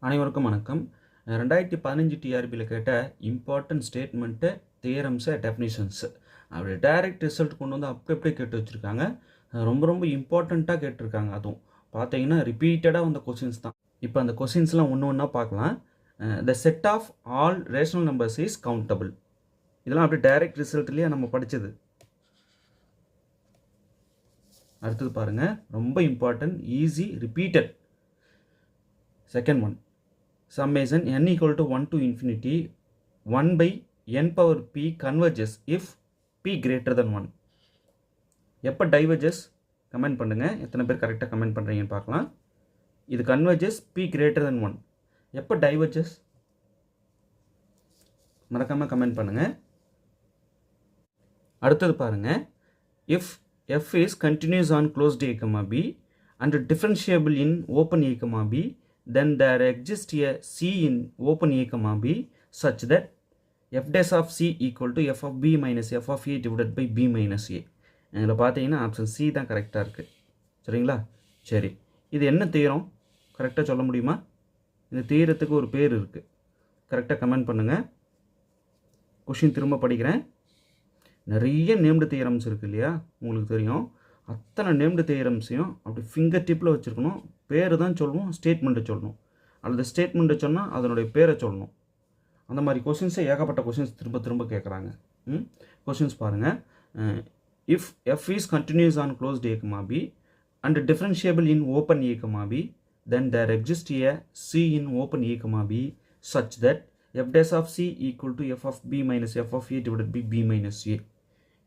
அனைவருக்கும் வணக்கம். 2015 டிஆர்பியில் கேட்ட இம்பார்ட்டன்ட் ஸ்டேட்மெண்ட்டு, தியரம்ஸு, டெஃபினிஷன்ஸு அப்படி டைரக்ட் ரிசல்ட் கொண்டு வந்து அப்படியே கேட்டு வச்சுருக்காங்க. ரொம்ப ரொம்ப இம்பார்ட்டண்ட்டாக கேட்டிருக்காங்க. அதுவும் பார்த்தீங்கன்னா ரிப்பீட்டடாக வந்த கொஷின்ஸ் தான். இப்போ அந்த கொஷின்ஸ்லாம் ஒன்று ஒன்றா பார்க்கலாம். The set of all rational numbers is countable. இதெல்லாம் அப்படியே டைரக்ட் ரிசல்ட்லேயே நம்ம படித்தது. அடுத்தது பாருங்கள், ரொம்ப important, easy, repeated. Second one, summation n equal to 1 to infinity 1 by n power p converges if p greater than 1. எப்போ diverges கமெண்ட் பண்ணுங்கள். எத்தனை பேர் கரெக்டாக கமெண்ட் பண்ணுறீங்கன்னு பார்க்கலாம். இது converges p greater than 1. எப்போ diverges மறக்காமல் கமெண்ட் பண்ணுங்கள். அடுத்தது பாருங்கள், if f is continuous on closed a comma b and differentiable in open a comma b, then there exists a c in open a comma b such that f dash of c equal to f of b minus f of a divided by b minus a. இதில் பார்த்தீங்கன்னா option C தான் கரெக்டாக இருக்குது. சரிங்களா? சரி, இது என்ன தீரம் கரெக்டாக சொல்ல முடியுமா? இந்த தீரத்துக்கு ஒரு பேர் இருக்குது. கரெக்டாக கமெண்ட் பண்ணுங்கள். கொஷின் திரும்ப படிக்கிறேன். நிறைய நேம்டு தியரம்ஸ் இருக்குது இல்லையா, உங்களுக்கு தெரியும். அத்தனை நேம்டு தியரம்ஸையும் அப்படி ஃபிங்கர் டிப்பில் வச்சுருக்கணும். பேர் தான் சொல்லணும், ஸ்டேட்மெண்ட்டை சொல்லணும். அல்லது ஸ்டேட்மெண்ட்டை சொன்னால் அதனுடைய பேரை சொல்லணும். அந்த மாதிரி கொஷின்ஸை ஏகப்பட்ட கொஷின்ஸ் திரும்ப திரும்ப கேட்குறாங்க. கொஷின்ஸ் பாருங்கள். If f is continuous on closed a comma b and differentiable in open a comma b, then there exist a c in open a comma b such that f dash of c equal to f of b minus f of a divided by b minus a.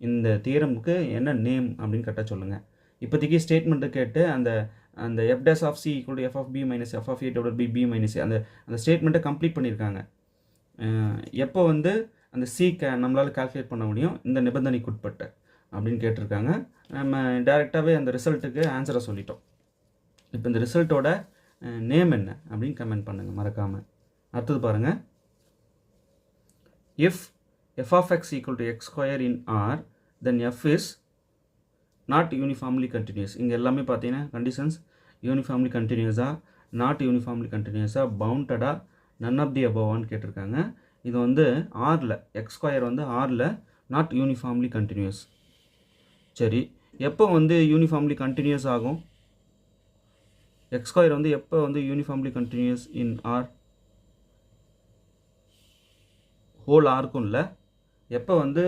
இந்த தியரமுக்கு என்ன name அப்படின்னு கரெக்டாக சொல்லுங்கள். இப்போதைக்கு ஸ்டேட்மெண்ட்டை கேட்டு அந்த அந்த f dash of c equal to f of b minus f of a divided by b minus a அந்த ஸ்டேட்மெண்ட்டை கம்ப்ளீட் பண்ணியிருக்காங்க. எப்போ வந்து அந்த சி நம்மளால் கால்குலேட் பண்ண முடியும் இந்த நிபந்தனைக்குட்பட்ட அப்படின்னு கேட்டிருக்காங்க. நம்ம டைரெக்டாகவே அந்த ரிசல்ட்டுக்கு ஆன்சரை சொல்லிட்டோம். இப்போ இந்த ரிசல்ட்டோட நேம் என்ன அப்படின்னு கமெண்ட் பண்ணுங்கள் மறக்காமல். அடுத்தது பாருங்கள், if f of x equal to x square in R, then f is not uniformly continuous. இங்கே எல்லாமே பார்த்தீங்கன்னா கண்டிஷன்ஸ் யூனிஃபார்ம்லி கண்டினியூஸாக, நாட் யூனிஃபார்ம்லி கண்டினியூஸாக, பவுண்டடாக, நன் ஆஃப் தி அபவான்னு கேட்டிருக்காங்க. இது வந்து ஆரில் எக்ஸ் ஸ்கொயர் வந்து ஆரில் நாட் யூனிஃபார்ம்லி கண்டினியூஸ். சரி, எப்போ வந்து யூனிஃபார்ம்லி கண்டினியூஸ் ஆகும்? எக்ஸ் ஸ்கொயர் வந்து எப்போ வந்து யூனிஃபார்ம்லி கண்டினியூஸ் இன் ஆர்? ஹோல் ஆருக்கும் இல்லை, எப்போ வந்து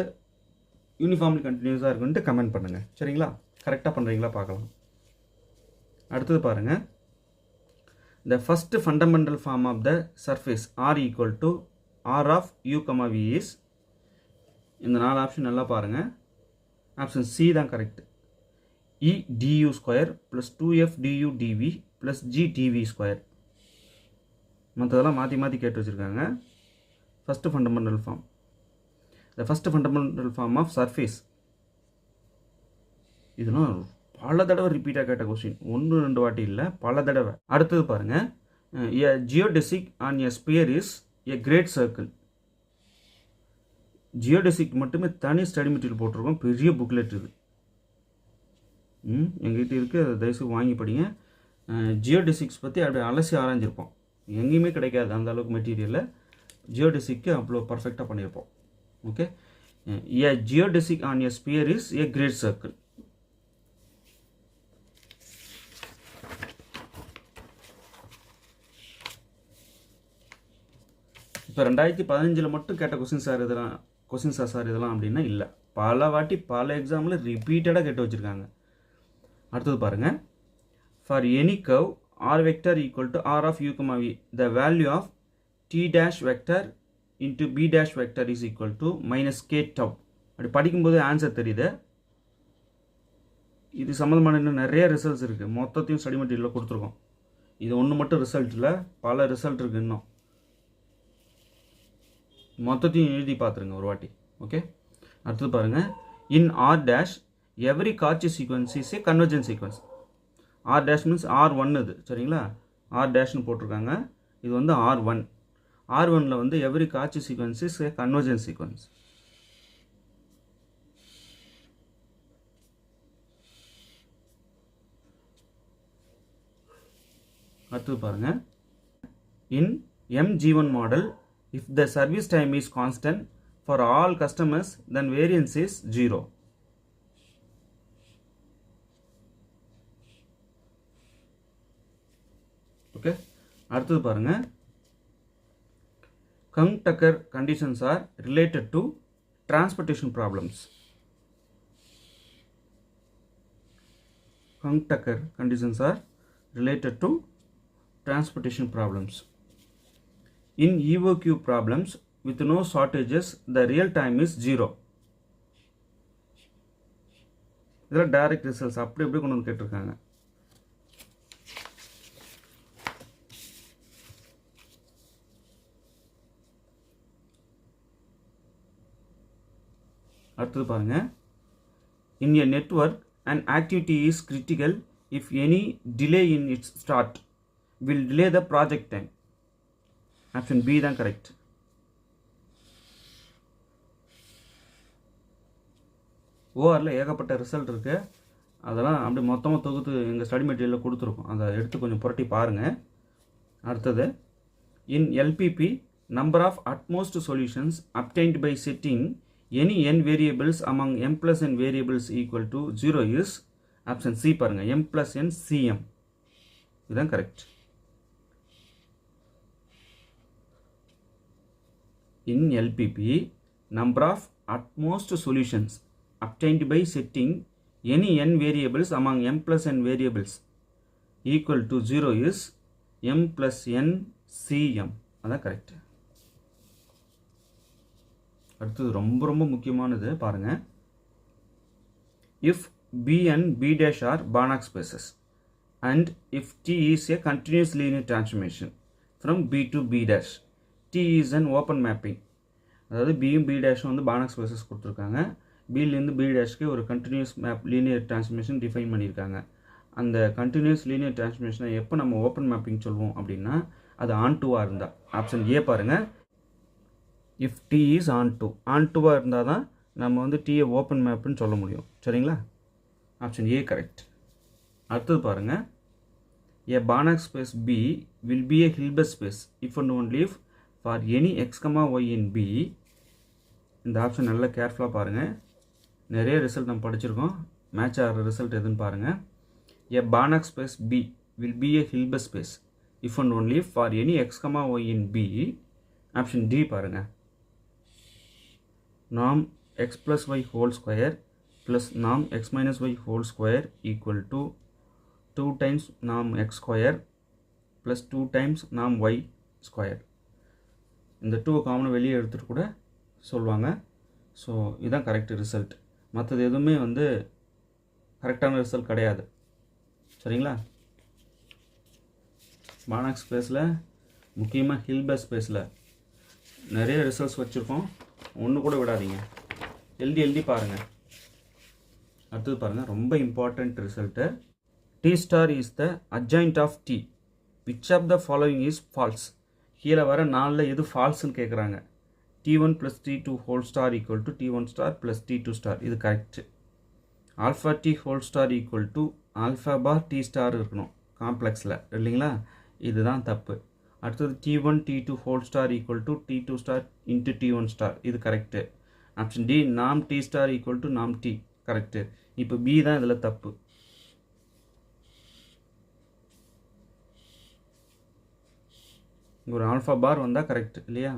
யூனிஃபார்ம்லி கண்டினியூஸாக இருக்குன்ட்டு கமெண்ட் பண்ணுங்கள். சரிங்களா? கரெக்டாக பண்ணுறீங்களா பார்க்கலாம். அடுத்தது பாருங்கள், the first fundamental form of the surface r equal to r of u comma v is, இந்த 4 ஆப்ஷன் நல்லா பாருங்கள். ஆப்ஷன் சி தான் correct. e du square plus 2f du dv plus g dv square. மற்றதெல்லாம் மாற்றி மாற்றி கேட்டு வச்சுருக்காங்க. First fundamental form, the first fundamental form of surface. இதெல்லாம் பல தடவை ரிப்பீட்டாக கேட்ட கொஸ்டின், 1-2 வாட்டி இல்லை, பல தடவை. அடுத்தது பாருங்கள், a geodesic on a sphere is a great circle. Geodesic மட்டுமே தனி ஸ்டடி மெட்டீரியல் போட்டிருக்கோம், பெரிய புக்லெட் இது. எங்ககிட்ட இருக்குது, அதை தயவுசெய்து வாங்கி படிங்க. ஜியோடெசிக்ஸ் பற்றி அப்படியே அலசி ஆராய்ஞ்சிருப்போம். எங்கேயுமே கிடைக்காது அந்த அளவுக்கு மெட்டீரியலில். ஜியோடெசிக்கு அவ்வளோ பர்ஃபெக்டாக பண்ணியிருப்போம். Okay, a geodesic on a sphere is a great circle. இப்போ 2015 மட்டும் கேட்ட கொஸ்டின்ஸாக சார் இதெல்லாம் அப்படின்னா இல்லை, பல வாட்டி பல எக்ஸாமில் ரிப்பீட்டடாக கேட்டு வச்சுருக்காங்க. அடுத்தது பாருங்கள், for any curve r vector equal to r of u comma v, the value of t dash vector into b dash vector is equal to minus k tau. அப்படி படிக்கும்போது ஆன்சர் தெரியுது. இது சம்மந்தமான இன்னும் நிறைய ரிசல்ட்ஸ் இருக்குது, மொத்தத்தையும் ஸ்டடி மெட்டீரியலில் கொடுத்துருக்கோம். இது ஒன்று மட்டும் ரிசல்ட்டில் பல ரிசல்ட் இருக்குது. இன்னும் மொத்தத்தையும் எழுதி பார்த்துருங்க ஒரு வாட்டி. ஓகே, அடுத்தது பாருங்கள், in R dash every Cauchy sequence is a convergent sequence. R dash means R1 இது. சரிங்களா? ஆர் டேஷ்னு போட்டிருக்காங்க, இது வந்து R1. R1ல் வந்து every Cauchy sequence is a convergent sequence. அடுத்தது பாருங்கள், In MG1 model, if the service time is constant for all customers, then variance is 0. Okay, அடுத்தது பாருங்க. Kung-Tucker conditions are related to transportation problems. Kung-Tucker conditions are related to transportation problems. In EOQ problems with no shortages, the real time is 0. இதெல்லாம் direct results அப்படி எப்படி கொண்டு வந்து கேட்டிருக்காங்க. அடுத்தது பாருங்க. In a network, an activity is critical if any delay in its start will delay the project time. Option B தான் correct. ஓஆரில் ஏகப்பட்ட ரிசல்ட் இருக்குது. அதெல்லாம் அப்படி மொத்தமாக தொகுத்து எங்கள் ஸ்டடி மெட்டீரியலில் கொடுத்துருக்கோம். அதை எடுத்து கொஞ்சம் புரட்டி பாருங்கள். அடுத்தது, இன் LPP number of utmost solutions obtained by setting any n variables among m plus n variables equal to 0 is option C பாருங்க, m plus n cm. இதுதான் correct. In LPP, number of utmost solutions obtained by setting any n variables among m plus n variables equal to 0 is m plus n cm. அதான் correct. அடுத்தது ரொம்ப ரொம்ப முக்கியமானது பாருங்க. If B and B dash are Banach spaces and if T is a continuous linear transformation from B to B dash, T is an open mapping. அதாவது பியும் B டேஷும் வந்து பானக் spaces கொடுத்துருக்காங்க. பிலேருந்து பி டேஷ்க்கு ஒரு continuous map linear transformation define பண்ணியிருக்காங்க. அந்த continuous linear டிரான்ஸ்ஃபர்மேஷனை எப்போ நம்ம ஓப்பன் மேப்பிங் சொல்லுவோம் அப்படின்னா, அது ஆன் டூவாக இருந்தால். ஆப்ஷன் ஏ பாருங்கள். இஃப் டி இஸ் ஆன் டூவாக இருந்தால் தான் நம்ம வந்து டீயை ஓப்பன் மேப்புன்னு சொல்ல முடியும். சரிங்களா? Option A correct. அடுத்தது பாருங்கள். A Banach space B will be a Hilbert space if and only if for any x, y in B. இந்த ஆப்ஷன் நல்லா கேர்ஃபுல்லாக பாருங்கள். நிறைய ரிசல்ட் நம்ம படிச்சிருக்கோம். மேட்ச் ஆகிற ரிசல்ட் எதுன்னு பாருங்கள். A Banach space B will be a Hilbert space if and only if for any x, y in B. Option D பாருங்கள். norm x plus y whole square plus norm x minus y whole square equal to 2 times norm x square plus 2 times norm y square. இந்த 2 common வெளியே எடுத்துகிட்டு கூட சொல்லுவாங்க. So இதுதான் correct result. மற்றது எதுவுமே வந்து கரெக்டான ரிசல்ட் கிடையாது. சரிங்களா? பானாக் ஸ்பேஸில் முக்கியமாக ஹில்பர்ட் ஸ்பேஸில் நிறைய ரிசல்ட்ஸ் வச்சுருக்கோம். ஒன்று கூட விடாதீங்க, எழுதி பாருங்கள். அடுத்தது பாருங்கள், ரொம்ப important result. T star is the adjoint of T. Which of the following is false? கீழே வர 4ல் எது ஃபால்ஸ்ன்னு கேட்குறாங்க. T1 plus T2 whole star equal to T1 star plus T2 star. இது correct. Alpha T whole star equal to alpha bar T star இருக்கணும் காம்ப்ளெக்ஸில், இல்லைங்களா? இதுதான் தப்பு. அடுத்தது T1 T2 whole star equal to T2 star into T1 star. இது correct. Option D நாம் T star equal to நாம் T correct. இப்போ B தான் இதில் தப்பு. ஒரு ஆல்ஃபா பார் வந்தால் கரெக்ட் இல்லையா?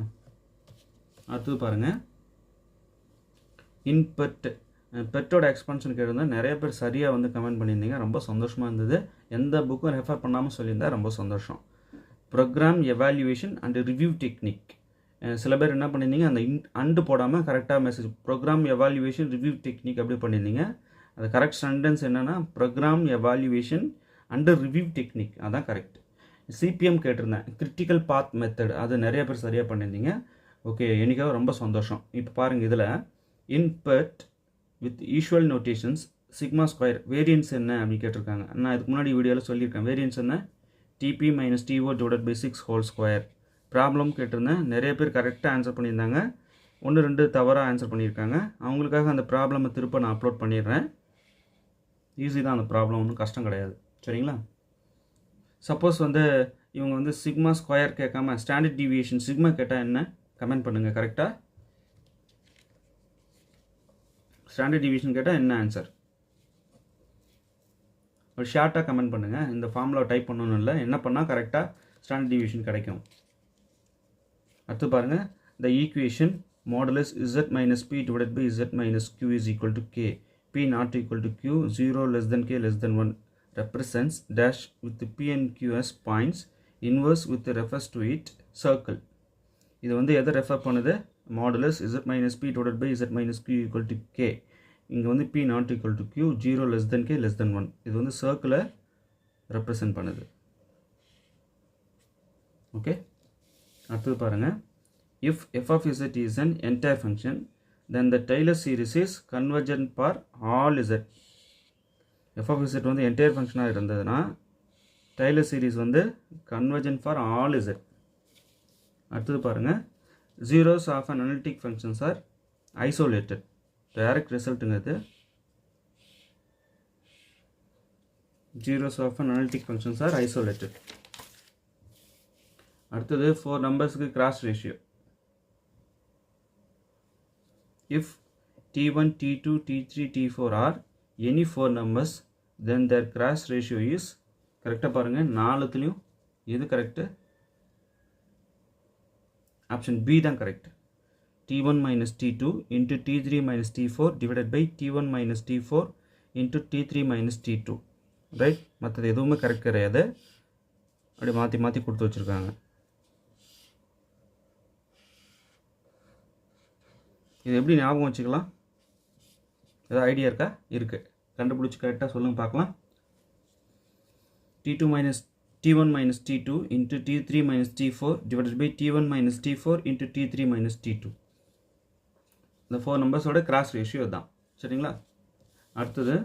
அடுத்தது பாருங்கள். இன் பெட்டோட எக்ஸ்பான்ஷன் கேட்டிருந்தால் நிறைய பேர் சரியாக வந்து கமெண்ட் பண்ணியிருந்தீங்க. ரொம்ப சந்தோஷமாக இருந்தது. எந்த புக்கும் ரெஃபர் பண்ணாமல் சொல்லியிருந்தா ரொம்ப சந்தோஷம். Program evaluation and review technique. சில பேர் என்ன பண்ணியிருந்தீங்க, அந்த அண்டு போடாமல் கரெக்டாக message program evaluation review technique அப்படி பண்ணியிருந்தீங்க. அது கரெக்ட் சென்டென்ஸ் என்னென்னா program evaluation and review technique, அதான் கரெக்ட். சிபிஎம் கேட்டிருந்தேன், கிரிட்டிக்கல் பாத் மெத்தட், அது நிறைய பேர் சரியாக பண்ணியிருந்தீங்க. ஓகே, எனக்காக ரொம்ப சந்தோஷம். இப்போ பாருங்கள், இதில் input with usual notations sigma square variance என்ன அப்படின்னு கேட்டிருக்காங்க. நான் இதுக்கு முன்னாடி வீடியோவில் சொல்லியிருக்கேன். வேரியன்ஸ் என்ன? TP minus TO divided by 6 whole square. Problem கேட்டிருந்தேன். நிறைய பேர் கரெக்டாக ஆன்சர் பண்ணியிருந்தாங்க. 1-2 தவறாக ஆன்சர் பண்ணியிருக்காங்க. அவங்களுக்காக அந்த ப்ராப்ளமை திருப்ப நான் அப்லோட் பண்ணிடுறேன். ஈஸி தான் அந்த ப்ராப்ளம், ஒன்றும் கஷ்டம் கிடையாது. சரிங்களா? சப்போஸ் வந்து இவங்க வந்து சிக்மா ஸ்கொயர் கேட்காம ஸ்டாண்டர்ட் டிவியேஷன் சிக்மா கேட்டால் என்ன கமெண்ட் பண்ணுங்கள். கரெக்டாக ஸ்டாண்டர்ட் டிவியேஷன் கேட்டால் என்ன ஆன்சர் ஒரு ஷார்ட்டாக கமெண்ட் பண்ணுங்கள். இந்த ஃபார்முலா டைப் பண்ணணும் இல்லை, என்ன பண்ணால் கரெக்டாக ஸ்டாண்டர்ட் டிவியேஷன் கிடைக்கும். அடுத்து பாருங்கள், the equation modulus z minus p divided by z minus q is equal to k, p not equal to q, 0 less than k less than 1 represents dash with p and q as points, inverse with refers to it, circle. இது வந்து எதை refer பண்ணுது? modulus z minus p divided by z minus q equal to k. இங்கே வந்து p not equal to q, 0 less than k less than 1. இது வந்து சர்க்கிளை represent பண்ணுது. Okay, அடுத்தது பாருங்கள், if f of z is an entire function, then the Taylor series is convergent for all z. f of z வந்து entire ஃபங்க்ஷனாக இருந்ததுன்னா Taylor series வந்து convergent for all z. அடுத்தது பாருங்கள், zeros of an analytic functions are isolated. Direct ரிசல்ட்டுங்கிறது zeros of an analytic functions are isolated. அடுத்தது 4 நம்பர்ஸுக்கு cross ratio. if t1 t2 t3 t4 are any 4 numbers, then their cross ratio is, கரெக்டாக பாருங்கள், நாலுத்துலேயும் எது correct? Option B தான் correct. t1 minus t2 into t3 minus t4 divided by t1 minus t4 into t3 minus t2, right. மற்றது எதுவுமே correct கிடையாது, அப்படி மாற்றி மாற்றி கொடுத்து வச்சுருக்காங்க. இது எப்படி ஞாபகம் வச்சுக்கலாம்? ஏதாவது ஐடியா இருக்கா? இருக்குது, கண்டுபிடிச்சி கரெக்டாக சொல்லுங்கள் பார்க்கலாம். t2 minus t1 minus t2 into t3 minus t4 divided by t1 minus t4 into t3 minus t2. இந்த 4 நம்பர்ஸோட கிராஸ் ரேஷியோ தான், சரிங்களா. அடுத்தது,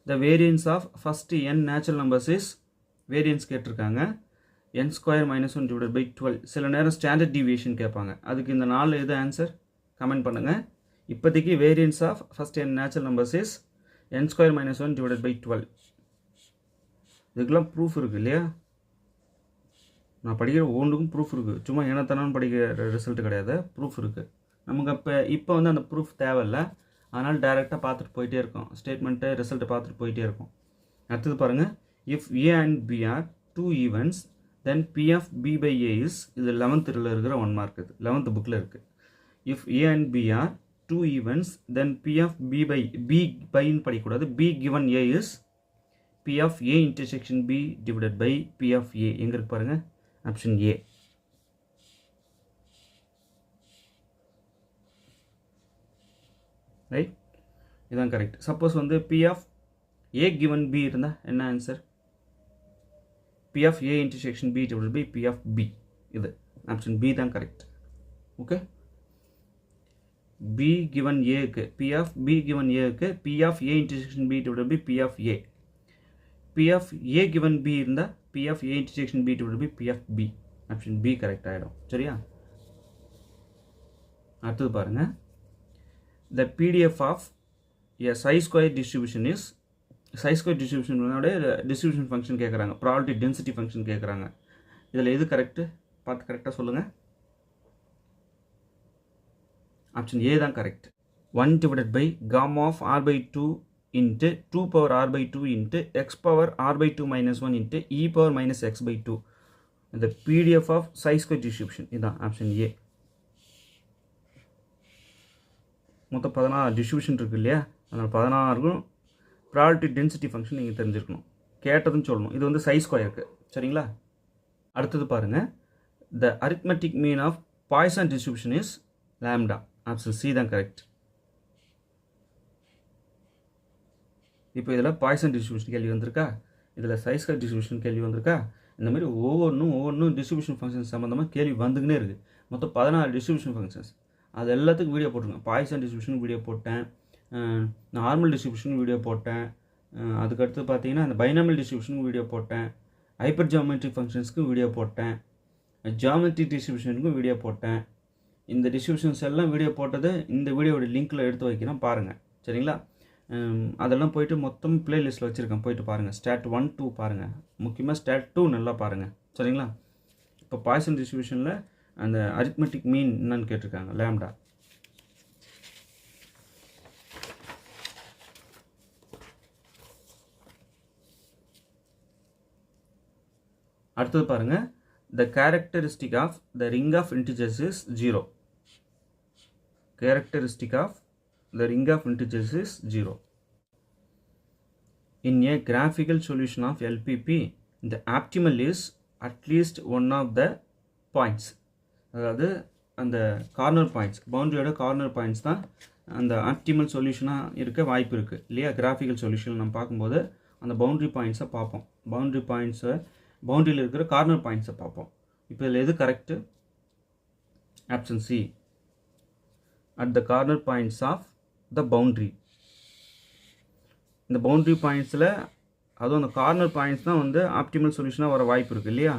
the variance of first n natural numbers is, variance கேட்டிருக்காங்க, n square minus 1 divided by 12. சில நேரம் standard deviation கேட்பாங்க, அதுக்கு இந்த 4 எது ஆன்சர் கமெண்ட் பண்ணுங்கள். இப்போதைக்கு variance of first n natural numbers is n square minus 1 divided by 12. இதுக்கெல்லாம் ப்ரூஃப் இருக்குது இல்லையா? நான் படிக்கிற ஒன்றுக்கும் ப்ரூஃப் இருக்குது, சும்மா ஏனத்தானு படிக்கிற ரிசல்ட் கிடையாது, ப்ரூஃப் இருக்குது நமக்கு. இப்போ வந்து அந்த ப்ரூஃப் தேவையில்லை, அதனால் டைரெக்டாக பார்த்துட்டு போயிட்டே இருக்கோம், ஸ்டேட்மெண்ட்டு ரிசல்ட்டை பார்த்துட்டு போயிட்டே இருக்கும். அடுத்தது பாருங்கள், if A and B are 2 events, then P of B by A is, இது 11th இருக்கிற 1 மார்க், இது 11th புக்கில் இருக்குது. If A and B are 2 events, then P of B by, B பைன்னு படிக்கக்கூடாது, B given A is P of A intersection B divided by P of A. எங்கே இருக்கு பாருங்கள், ஆப்ஷன் ஏ. ரைட், இதுதான் correct. Suppose வந்து P of A given B இருந்தால் என்ன answer? P of A intersection B divided by P of B. இது option B தான் correct. Okay, B given ஏக்கு, பி ஆஃப் பி கிவன் ஏக்கு P of A intersection B divided by P of A. P of A given B இருந்தால் P of A intersection B divided by P of B. Option B correct ஆகிடும், சரியா. அடுத்தது பாருங்கள், the PDF of a chi-square distribution is, chi-square distribution distribution function கேட்குறாங்க, probability density function கேட்குறாங்க. இதில் எது correct பார்த்து கரெக்டாக சொல்லுங்கள். ஆப்ஷன் ஏ தான் correct. 1 divided by gamma of r by 2 into 2 power r by 2 into x power r by 2 minus 1 into e power minus x by 2. இந்த PDF of chi-square distribution இதுதான் option A. மொத்தம் 16 distribution இருக்குது இல்லையா, அதனால் 16க்கும் probability density function நீங்கள் தெரிஞ்சிருக்கணும், கேட்டதுன்னு சொல்லணும். இது வந்து சைஸ் ஸ்கொயருக்கு, சரிங்களா. அடுத்தது பாருங்கள், the arithmetic mean of Poisson distribution is lambda. Option C தான் கரெக்ட். இப்போ இதில் பாய்சன் டிஸ்ட்ரிபியூஷன் கேள்வி வந்திருக்கா, இதில் சைஸ் ஸ்கொயர் டிஸ்ட்ரிபியூஷன் கேள்வி வந்திருக்கா, இந்த மாதிரி ஒவ்வொன்றும் டிஸ்ட்ரிபியூஷன் ஃபங்க்ஷன் சம்மந்தமாக கேள்வி வந்துக்கினே இருக்குது. மொத்தம் 16 டிஸ்ட்ரிபியூஷன் ஃபங்க்ஷன்ஸ், அது எல்லாத்துக்கும் வீடியோ போட்டுருங்க. பாய்சன் டிஸ்ட்ரிபியூஷன் வீடியோ போட்டேன், நார்மல் டிஸ்ட்ரிபியூஷன் வீடியோ போட்டேன், அதுக்கடுத்து பார்த்தீங்கன்னா அந்த பைனாமியல் டிஸ்ட்ரிபியூஷனுக்கு வீடியோ போட்டேன், ஹைப்பர் ஜியோமெட்ரிக் ஃபங்க்ஷன்ஸ்க்கு வீடியோ போட்டேன், ஜியோமெட்ரிக் டிஸ்ட்ரிபியூஷனுக்கும் வீடியோ போட்டேன். இந்த டிஸ்ட்ரிபியூஷன்ஸ் எல்லாம் வீடியோ போட்டது இந்த வீடியோட லிங்க்கில் எடுத்து வைக்கிறேன் பாருங்கள், சரிங்களா. அதெல்லாம் போயிட்டு மொத்தம் பிளேலிஸ்ட்டில் வச்சுருக்கேன், போயிட்டு பாருங்கள். ஸ்டாட் 1 2 பாருங்கள், முக்கியமாக ஸ்டாட் 2 நல்லா பாருங்கள். சரிங்களா? இப்போ பாய்சன் டிஸ்ட்ரிபியூஷனில் அந்த அரித்மெட்டிக் மீன் என்னன்னு கேட்டிருக்காங்க, லேம்டா. அடுத்தது பாருங்கள், the characteristic of the ring of integers is 0. Characteristic of the ring of integers is 0. In a graphical solution of LPP, the optimal is at least one of the points. அதாவது அந்த corner points, பவுண்டரியோட corner points தான் அந்த optimal சொல்யூஷனாக இருக்க வாய்ப்பு இருக்குது இல்லையா? Graphical solution நம்ம பார்க்கும்போது அந்த பவுண்டரி பாயிண்ட்ஸை பார்ப்போம். பவுண்டரியில் இருக்கிற கார்னர் பாயிண்ட்ஸை பார்ப்போம். இப்போ இதில் எது correct? Option C, at the corner points of the boundary. இந்த பவுண்ட்ரி பாயிண்ட்ஸில் அதுவும் அந்த கார்னர் பாயிண்ட்ஸ் தான் வந்து ஆப்டிமல் சொல்யூஷனாக வர வாய்ப்பு இருக்குது இல்லையா?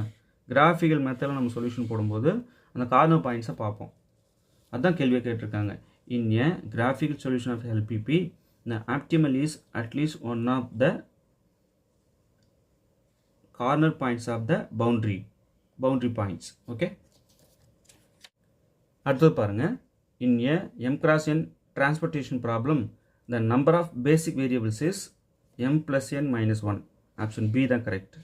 கிராஃபிக்கல் மெத்தடில் நம்ம சொல்யூஷன் போடும்போது அந்த கார்னர் பாயிண்ட்ஸை பார்ப்போம். அதுதான் கேள்வியை கேட்டிருக்காங்க. In a graphical solution of LPP the optimal is at least one of the corner points of the boundary points. Okay, அடுத்தது பாருங்கள். In a m cross n transportation problem the number of basic variables is m plus n minus 1. Option B தான் correct.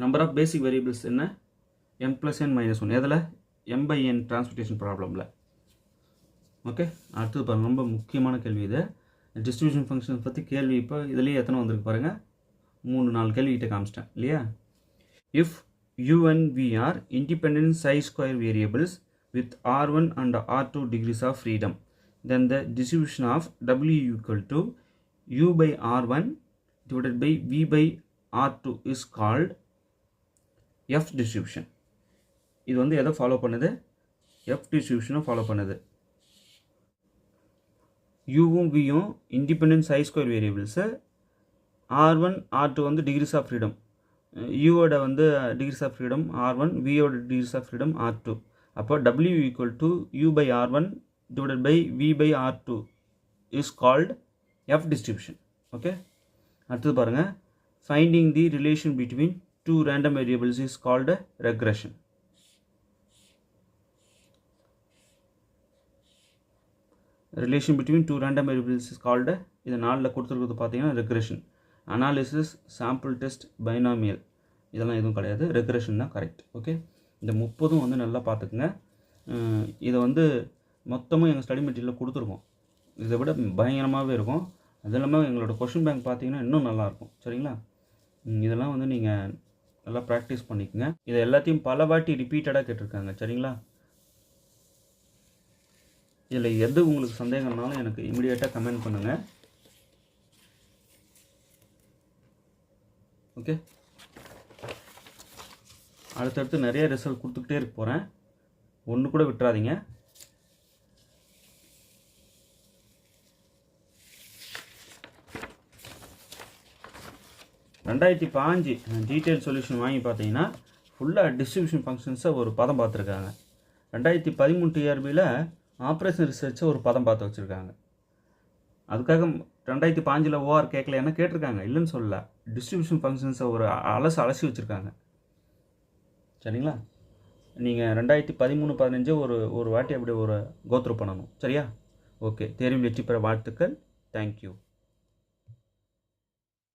Number of basic variables என்ன? m plus n minus 1. எதில்? m by n transportation ப்ராப்ளமில். Okay, அடுத்தது பாருங்கள், ரொம்ப முக்கியமான கேள்வி இது. டிஸ்ட்ரிபியூஷன் ஃபங்க்ஷன்ஸ் பற்றி கேள்வி இப்போ இதுலேயே எத்தனை வந்திருக்கு பாருங்கள், 3-4 கேள்விகிட்ட காமிச்சிட்டேன் இல்லையா? If u and v are independent chi-square variables with r1 and r2 degrees of freedom, then the distribution of w equal to u by r1 divided by v by r2 is called f distribution. இது வந்து எதை follow பண்ணுது? f distribution follow பண்ணுது. uவும் vயும் independent chi square variables. r1 r2 வந்து degrees of freedom. யூவோட வந்து டிகிரிஸ் ஆஃப் ஃப்ரீடம் r1, வியோட டிகிரிஸ் ஆஃப் ஃப்ரீடம் r2. அப்போ w equal to u by r1 divided by v by r2 is called f distribution. Okay, அடுத்தது பாருங்கள். Finding the relation between two random variables is called a regression. Relation between two random variables is called a, இது 4ல் கொடுத்துருக்கிறது பார்த்தீங்கன்னா regression. Analysis, sample test, binomial இதெல்லாம் எதுவும் கிடையாது, regression தான் correct. Okay, இந்த 30 வந்து நல்லா பார்த்துக்குங்க. இதை வந்து மொத்தமும் எங்கள் ஸ்டடி மெட்டீரியலில் கொடுத்துருக்கோம். இதை விட பயங்கரமாகவே இருக்கும். அது இல்லாமல் எங்களோட கொஷின் பேங்க் பார்த்தீங்கன்னா இன்னும் நல்லாயிருக்கும். சரிங்களா? இதெல்லாம் வந்து நீங்கள் நல்லா ப்ராக்டிஸ் பண்ணிக்கோங்க. இதை எல்லாத்தையும் பல வாட்டி ரிப்பீட்டடாக கேட்டிருக்காங்க. சரிங்களா? இதில் எது உங்களுக்கு சந்தேகம்னாலும் எனக்கு இமிடியேட்டாக கமெண்ட் பண்ணுங்கள். ஓகே, அடுத்தடுத்து நிறைய ரிசல்ட் கொடுத்துக்கிட்டே இருக்க போகிறேன், ஒன்று கூட விட்டுறாதீங்க. $2005 டீட்டெயில் சொல்யூஷன் வாங்கி பார்த்தீங்கன்னா ஃபுல்லாக டிஸ்ட்ரிபியூஷன் ஃபங்க்ஷன்ஸை ஒரு பதம் பார்த்துருக்காங்க. 2013 டிஆர்பியில் ஆப்ரேஷன் ரிசர்ச்சை ஒரு பதம் பார்த்து வச்சுருக்காங்க. அதுக்காக 2005 ஓஆர் கேட்கல, என்ன கேட்டிருக்காங்க இல்லைன்னு சொல்லல, டிஸ்ட்ரிபியூஷன் ஃபங்க்ஷன்ஸை ஒரு அலசி வச்சுருக்காங்க. சரிங்களா? நீங்கள் 2013-15 ஒரு வாட்டி அப்படி ஒரு கோத்ரூ பண்ணணும். சரியா? ஓகே, தேர்வில் வெற்றி பெற வாழ்த்துக்கள். தேங்க்யூ.